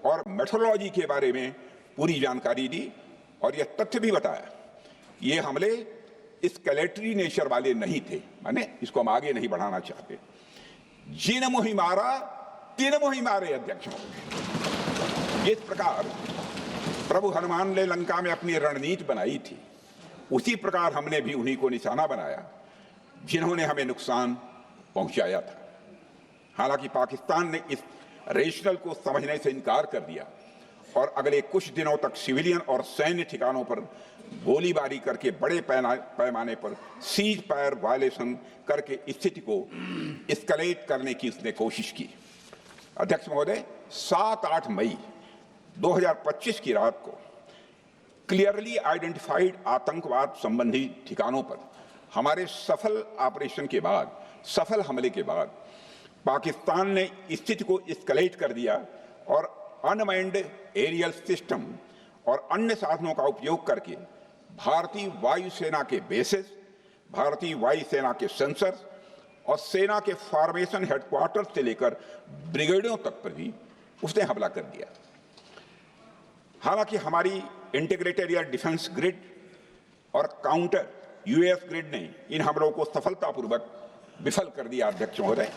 और मेट्रोलॉजी के बारे में पूरी जानकारी दी और यह तथ्य भी बताया कि ये हमले एस्केलेटरी नेचर वाले नहीं थे, माने इसको हम आगे नहीं बढ़ाना चाहते। जिन मोहि मारा तीन मोहि मारे, अध्यक्ष महोदय। जिस प्रकार प्रभु हनुमान ने लंका में अपनी रणनीति बनाई थी, उसी प्रकार हमने भी उन्हीं को निशाना बनाया जिन्होंने हमें नुकसान पहुंचाया था। हालांकि पाकिस्तान ने इस रेशनल को समझने से इनकार कर दिया और अगले कुछ दिनों तक सिविलियन और सैन्य ठिकानों पर गोलीबारी करके बड़े पैमाने पर सीज फायर वायलेशन करके स्थिति को एस्केलेट करने की उसने कोशिश की। अध्यक्ष महोदय, 7-8 मई 2025 की रात को क्लियरली आइडेंटिफाइड आतंकवाद संबंधी ठिकानों पर हमारे सफल ऑपरेशन के बाद, सफल हमले के बाद पाकिस्तान ने स्थिति को एस्केलेट कर दिया और अनमैन्ड एरियल सिस्टम और अन्य साधनों का उपयोग करके भारतीय वायुसेना के बेसेस, भारतीय वायुसेना के सेंसर्स और सेना के फॉर्मेशन हेडक्वार्टर्स से लेकर ब्रिगेडों तक पर भी उसने हमला कर दिया। हालांकि हमारी इंटीग्रेटेड एयर डिफेंस ग्रिड और काउंटर यूएस ग्रिड ने इन हमलों को सफलतापूर्वक विफल कर दिया। अध्यक्ष महोदय,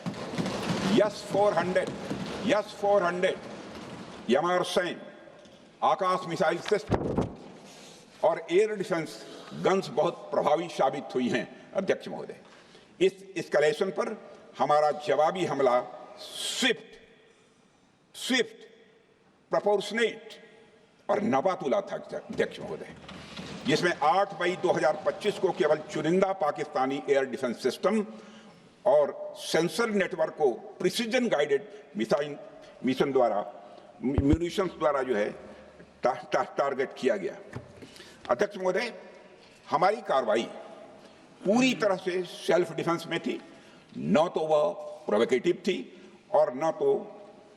यस-400 यमारसैन आकाश मिसाइल सिस्टम और एयर डिफेंस गन्स बहुत प्रभावी साबित हुई हैं। अध्यक्ष महोदय, इस एस्केलेशन पर हमारा जवाबी हमला स्विफ्ट, प्रोपोर्शनेट और नवातुला था। अध्यक्ष महोदय, जिसमें 8 मई 2025 को केवल चुनिंदा पाकिस्तानी एयर डिफेंस सिस्टम और सेंसर नेटवर्क को प्रिसीजन गाइडेड मिशन द्वारा म्यूनिशंस द्वारा जो है टारगेट किया गया। अध्यक्ष महोदय, हमारी कार्रवाई पूरी तरह से सेल्फ डिफेंस में थी, न तो वह प्रोवोकेटिव थी और न तो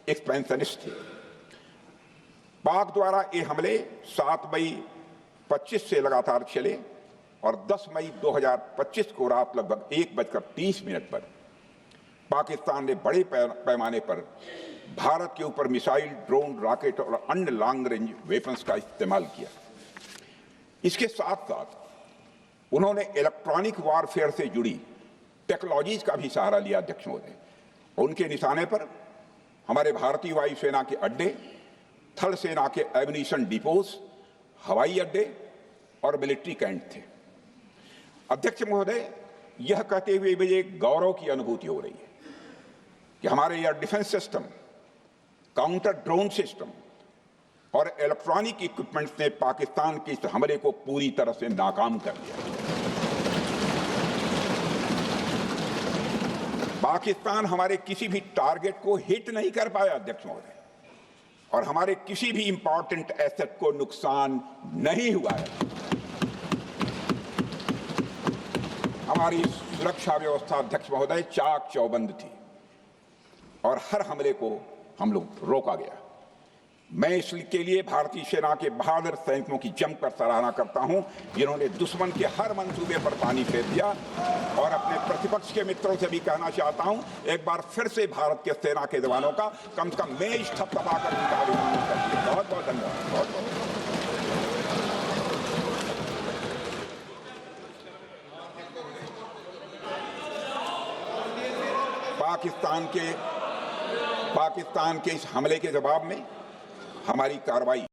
एक्सपेंशनिस्ट थी। पाक द्वारा ये हमले 7 मई 25 से लगातार चले और 10 मई 2025 को रात लगभग 1:30 पर पाकिस्तान ने बड़े पैमाने पर भारत के ऊपर मिसाइल, ड्रोन, रॉकेट और अन्य लॉन्ग रेंज वेपन्स का इस्तेमाल किया। इसके साथ साथ उन्होंने इलेक्ट्रॉनिक वॉरफेयर से जुड़ी टेक्नोलॉजीज का भी सहारा लिया। अध्यक्ष महोदय, उनके निशाने पर हमारे भारतीय वायुसेना के अड्डे, थल सेना के एम्यूनिशन डिपोज, हवाई अड्डे और मिलिट्री कैंट थे। अध्यक्ष महोदय, यह कहते हुए मुझे गौरव की अनुभूति हो रही है कि हमारे air defence system, counter drone system और इलेक्ट्रॉनिक इक्विपमेंट्स ने पाकिस्तान के इस हमले को पूरी तरह से नाकाम कर दिया। पाकिस्तान हमारे किसी भी टारगेट को हिट नहीं कर पाया। अध्यक्ष महोदय, और हमारे किसी भी इंपॉर्टेंट एसेट को नुकसान नहीं हुआ है। हमारी सुरक्षा व्यवस्था, अध्यक्ष महोदय, चाक चौबंद थी और हर हमले को हम लोग रोका गया। मैं इसके लिए भारतीय सेना के बहादुर सैनिकों की जमकर सराहना करता हूं, जिन्होंने दुश्मन के हर मंसूबे पर पानी फेर दिया। और अपने प्रतिपक्ष के मित्रों से भी कहना चाहता हूं, एक बार फिर से भारत के सेना के जवानों का कम से कम मेज थपथपाकर उनका अभिनंदन करिए। बहुत बहुत धन्यवाद। बहुत बहुत पाकिस्तान के इस हमले के जवाब में हमारी कार्रवाई